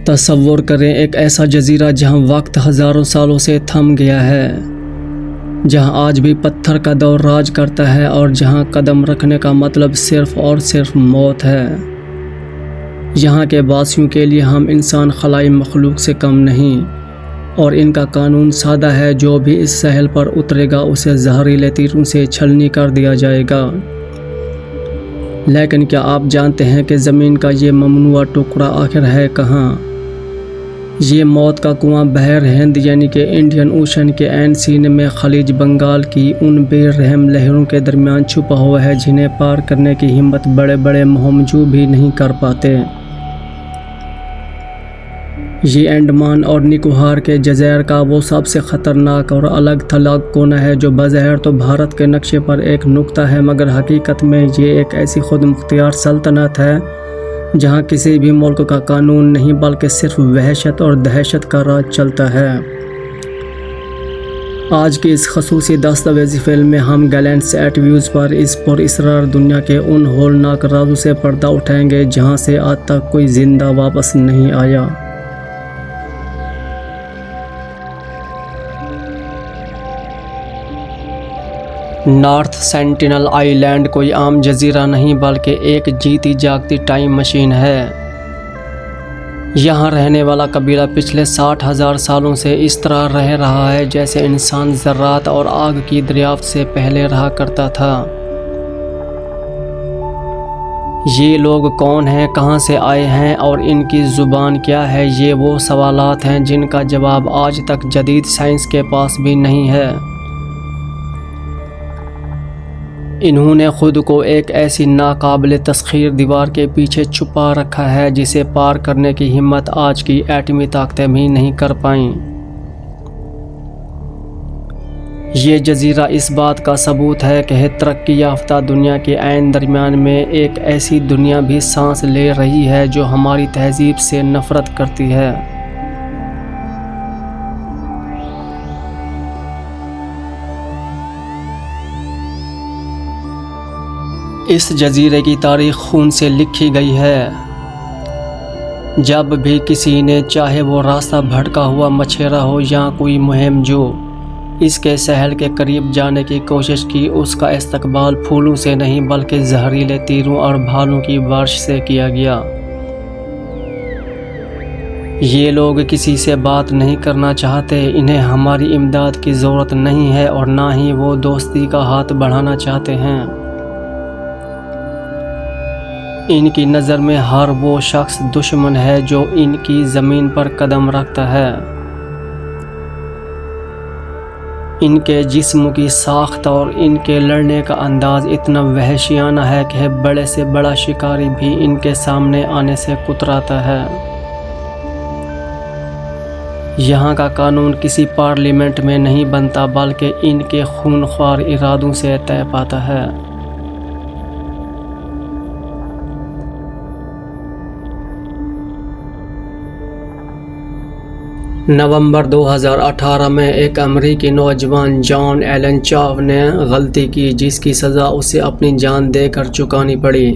تصور کریں ایک ایسا جزیرہ جہاں وقت ہزاروں سالوں سے تھم گیا ہے، جہاں آج بھی پتھر کا دور راج کرتا ہے اور جہاں قدم رکھنے کا مطلب صرف اور صرف موت ہے۔ یہاں کے باسیوں کے لیے ہم انسان خلائی مخلوق سے کم نہیں، اور ان کا قانون سادہ ہے، جو بھی اس ساحل پر اترے گا اسے زہریلے تیروں سے چھلنی کر دیا جائے گا۔ لیکن کیا آپ جانتے ہیں کہ زمین کا یہ ممنوعہ ٹکڑا آخر ہے کہاں؟ یہ موت کا کنواں بحر ہند یعنی کہ انڈین اوشن کے عین سینے میں خلیج بنگال کی ان بے رحم لہروں کے درمیان چھپا ہوا ہے جنہیں پار کرنے کی ہمت بڑے بڑے مہمجو بھی نہیں کر پاتے۔ یہ انڈمان اور نکوبار کے جزائر کا وہ سب سے خطرناک اور الگ تھلگ کونا ہے جو بظاہر تو بھارت کے نقشے پر ایک نقطہ ہے، مگر حقیقت میں یہ ایک ایسی خود مختار سلطنت ہے جہاں کسی بھی ملک کا قانون نہیں بلکہ صرف وحشت اور دہشت کا راج چلتا ہے۔ آج کی اس خصوصی دستاویزی فلم میں ہم گیلینٹ سیٹ ویوز پر اس پر اسرار دنیا کے ان ہولناک رازوں سے پردہ اٹھائیں گے جہاں سے آج تک کوئی زندہ واپس نہیں آیا۔ نارتھ سینٹینل آئی لینڈ کوئی عام جزیرہ نہیں بلکہ ایک جیتی جاگتی ٹائم مشین ہے۔ یہاں رہنے والا قبیلہ پچھلے 60,000 سالوں سے اس طرح رہ رہا ہے جیسے انسان ذرات اور آگ کی دریافت سے پہلے رہا کرتا تھا۔ یہ لوگ کون ہیں، کہاں سے آئے ہیں اور ان کی زبان کیا ہے، یہ وہ سوالات ہیں جن کا جواب آج تک جدید سائنس کے پاس بھی نہیں ہے۔ انہوں نے خود کو ایک ایسی ناقابل تسخیر دیوار کے پیچھے چھپا رکھا ہے جسے پار کرنے کی ہمت آج کی ایٹمی طاقتیں بھی نہیں کر پائیں۔ یہ جزیرہ اس بات کا ثبوت ہے کہ ترقی یافتہ دنیا کے عین درمیان میں ایک ایسی دنیا بھی سانس لے رہی ہے جو ہماری تہذیب سے نفرت کرتی ہے۔ اس جزیرے کی تاریخ خون سے لکھی گئی ہے۔ جب بھی کسی نے چاہے وہ راستہ بھٹکا ہوا مچھیرا ہو یا کوئی مہم جو اس کے ساحل کے قریب جانے کی کوشش کی، اس کا استقبال پھولوں سے نہیں بلکہ زہریلے تیروں اور بھالوں کی بارش سے کیا گیا۔ یہ لوگ کسی سے بات نہیں کرنا چاہتے، انہیں ہماری امداد کی ضرورت نہیں ہے اور نہ ہی وہ دوستی کا ہاتھ بڑھانا چاہتے ہیں۔ ان کی نظر میں ہر وہ شخص دشمن ہے جو ان کی زمین پر قدم رکھتا ہے۔ ان کے جسم کی ساخت اور ان کے لڑنے کا انداز اتنا وحشیانہ ہے کہ بڑے سے بڑا شکاری بھی ان کے سامنے آنے سے کتراتا ہے۔ یہاں کا قانون کسی پارلیمنٹ میں نہیں بنتا بلکہ ان کے خونخوار ارادوں سے طے پاتا ہے۔ نومبر 2018 میں ایک امریکی نوجوان جان ایلن چاو نے غلطی کی جس کی سزا اسے اپنی جان دے کر چکانی پڑی۔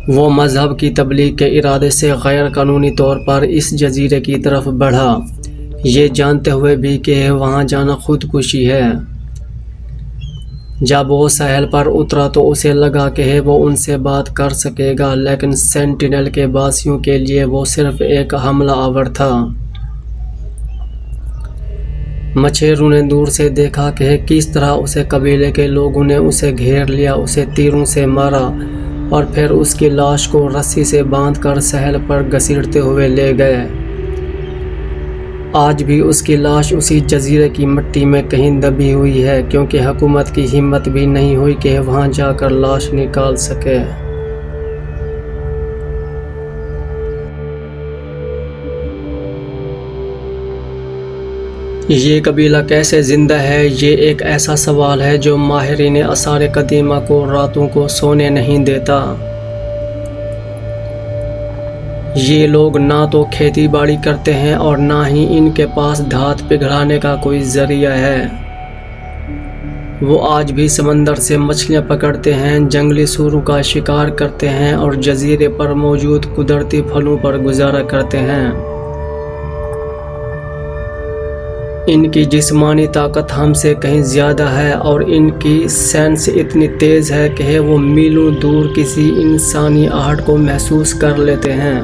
وہ مذہب کی تبلیغ کے ارادے سے غیر قانونی طور پر اس جزیرے کی طرف بڑھا، یہ جانتے ہوئے بھی کہ وہاں جانا خودکشی ہے۔ جب وہ ساحل پر اترا تو اسے لگا کہ وہ ان سے بات کر سکے گا، لیکن سینٹینل کے باسیوں کے لیے وہ صرف ایک حملہ آور تھا۔ مچھیروں نے دور سے دیکھا کہ کس طرح اسے قبیلے کے لوگوں نے اسے گھیر لیا، اسے تیروں سے مارا اور پھر اس کی لاش کو رسی سے باندھ کر ساحل پر گھسیٹتے ہوئے لے گئے۔ آج بھی اس کی لاش اسی جزیرے کی مٹی میں کہیں دبی ہوئی ہے کیونکہ حکومت کی ہمت بھی نہیں ہوئی کہ وہاں جا کر لاش نکال سکے۔ یہ قبیلہ کیسے زندہ ہے؟ یہ ایک ایسا سوال ہے جو ماہرین آثار قدیمہ کو راتوں کو سونے نہیں دیتا۔ یہ لوگ نہ تو کھیتی باڑی کرتے ہیں اور نہ ہی ان کے پاس دھات پگھلانے کا کوئی ذریعہ ہے۔ وہ آج بھی سمندر سے مچھلیاں پکڑتے ہیں، جنگلی سوروں کا شکار کرتے ہیں اور جزیرے پر موجود قدرتی پھلوں پر گزارا کرتے ہیں۔ ان کی جسمانی طاقت ہم سے کہیں زیادہ ہے اور ان کی سینس اتنی تیز ہے کہ وہ میلوں دور کسی انسانی آہٹ کو محسوس کر لیتے ہیں۔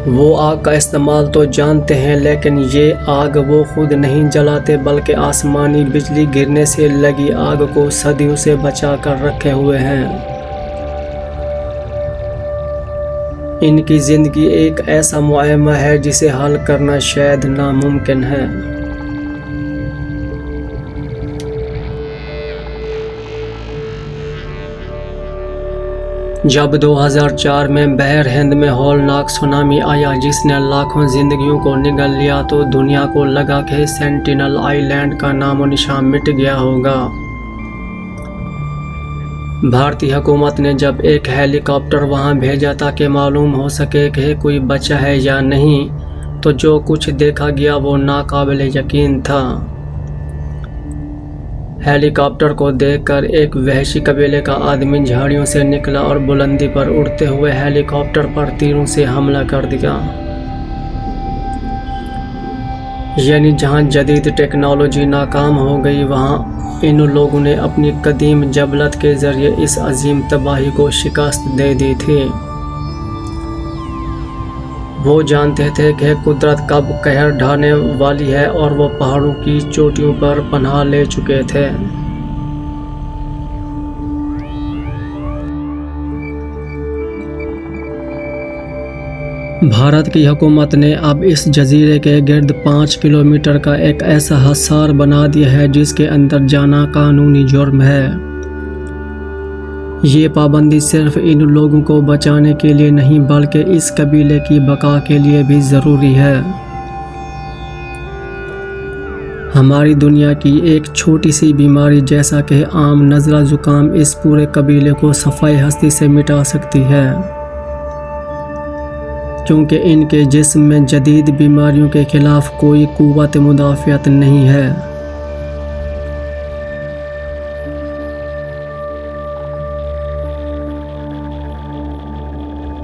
وہ آگ کا استعمال تو جانتے ہیں، لیکن یہ آگ وہ خود نہیں جلاتے بلکہ آسمانی بجلی گرنے سے لگی آگ کو صدیوں سے بچا کر رکھے ہوئے ہیں۔ ان کی زندگی ایک ایسا معمہ ہے جسے حل کرنا شاید ناممکن ہے۔ جب 2004 میں بحر ہند میں ہولناک سونامی آیا جس نے لاکھوں زندگیوں کو نگل لیا تو دنیا کو لگا کہ سینٹینل آئی لینڈ کا نام و نشان مٹ گیا ہوگا۔ بھارتی حکومت نے جب ایک ہیلی کاپٹر وہاں بھیجا تاکہ معلوم ہو سکے کہ کوئی بچا ہے یا نہیں، تو جو کچھ دیکھا گیا وہ ناقابل یقین تھا۔ ہیلی کاپٹر کو دیکھ کر ایک وحشی قبیلے کا آدمی جھاڑیوں سے نکلا اور بلندی پر اڑتے ہوئے ہیلی کاپٹر پر تیروں سے حملہ کر دیا۔ یعنی جہاں جدید ٹیکنالوجی ناکام ہو گئی، وہاں ان لوگوں نے اپنی قدیم جبلت کے ذریعے اس عظیم تباہی کو شکست دے دی تھی۔ وہ جانتے تھے کہ قدرت کب قہر ڈھانے والی ہے اور وہ پہاڑوں کی چوٹیوں پر پناہ لے چکے تھے۔ بھارت کی حکومت نے اب اس جزیرے کے گرد 5 کلومیٹر کا ایک ایسا حصار بنا دیا ہے جس کے اندر جانا قانونی جرم ہے۔ یہ پابندی صرف ان لوگوں کو بچانے کے لیے نہیں بلکہ اس قبیلے کی بقا کے لیے بھی ضروری ہے۔ ہماری دنیا کی ایک چھوٹی سی بیماری جیسا کہ عام نزلہ زکام اس پورے قبیلے کو صفائی ہستی سے مٹا سکتی ہے، کیونکہ ان کے جسم میں جدید بیماریوں کے خلاف کوئی قوت مدافعت نہیں ہے۔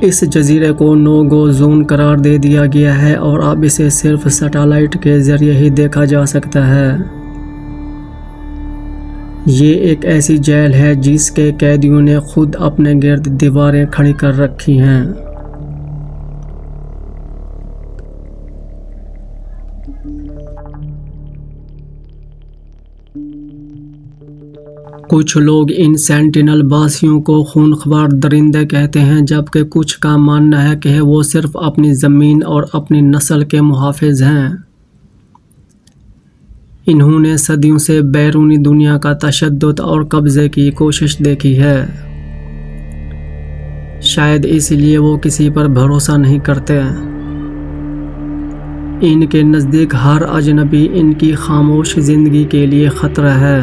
اس جزیرے کو نو گو زون قرار دے دیا گیا ہے اور اب اسے صرف سیٹلائٹ کے ذریعے ہی دیکھا جا سکتا ہے۔ یہ ایک ایسی جیل ہے جس کے قیدیوں نے خود اپنے گرد دیواریں کھڑی کر رکھی ہیں۔ کچھ لوگ ان سینٹینل باسیوں کو خونخوار درندے کہتے ہیں، جبکہ کچھ کا ماننا ہے کہ وہ صرف اپنی زمین اور اپنی نسل کے محافظ ہیں۔ انہوں نے صدیوں سے بیرونی دنیا کا تشدد اور قبضے کی کوشش دیکھی ہے۔ شاید اس لیے وہ کسی پر بھروسہ نہیں کرتے۔ ان کے نزدیک ہر اجنبی ان کی خاموش زندگی کے لیے خطرہ ہے۔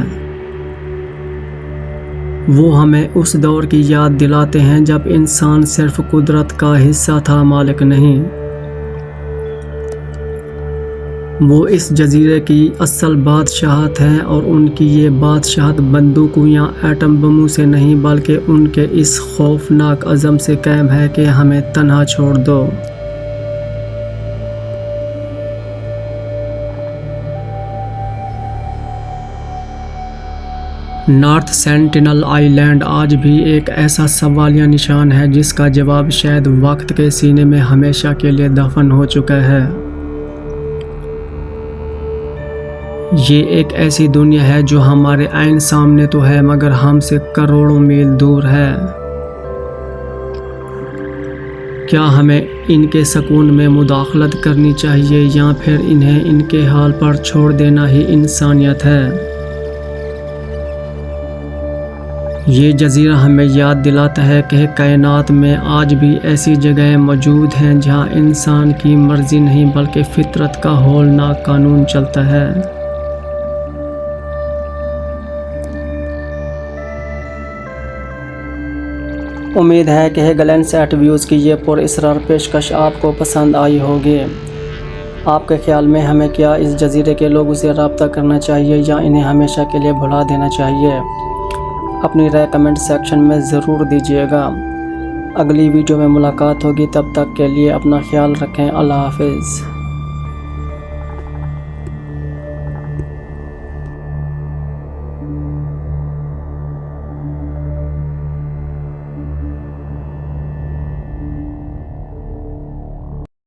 وہ ہمیں اس دور کی یاد دلاتے ہیں جب انسان صرف قدرت کا حصہ تھا، مالک نہیں۔ وہ اس جزیرے کی اصل بادشاہت ہیں اور ان کی یہ بادشاہت بندوقوں یا ایٹم بموں سے نہیں بلکہ ان کے اس خوفناک عزم سے قائم ہے کہ ہمیں تنہا چھوڑ دو۔ نارتھ سینٹینل آئی لینڈ آج بھی ایک ایسا سوالیہ نشان ہے جس کا جواب شاید وقت کے سینے میں ہمیشہ کے لیے دفن ہو چکا ہے۔ یہ ایک ایسی دنیا ہے جو ہمارے عین سامنے تو ہے مگر ہم سے کروڑوں میل دور ہے۔ کیا ہمیں ان کے سکون میں مداخلت کرنی چاہیے یا پھر انہیں ان کے حال پر چھوڑ دینا ہی انسانیت ہے؟ یہ جزیرہ ہمیں یاد دلاتا ہے کہ کائنات میں آج بھی ایسی جگہیں موجود ہیں جہاں انسان کی مرضی نہیں بلکہ فطرت کا ہولناک قانون چلتا ہے۔ امید ہے کہ گلین سیٹ ویوز کی یہ پر اسرار پیشکش آپ کو پسند آئی ہوگی۔ آپ کے خیال میں ہمیں کیا اس جزیرے کے لوگوں سے رابطہ کرنا چاہیے یا انہیں ہمیشہ کے لیے بھلا دینا چاہیے؟ اپنی رائے کمنٹ سیکشن میں ضرور دیجیے گا۔ اگلی ویڈیو میں ملاقات ہوگی، تب تک کے لیے اپنا خیال رکھیں۔ اللہ حافظ۔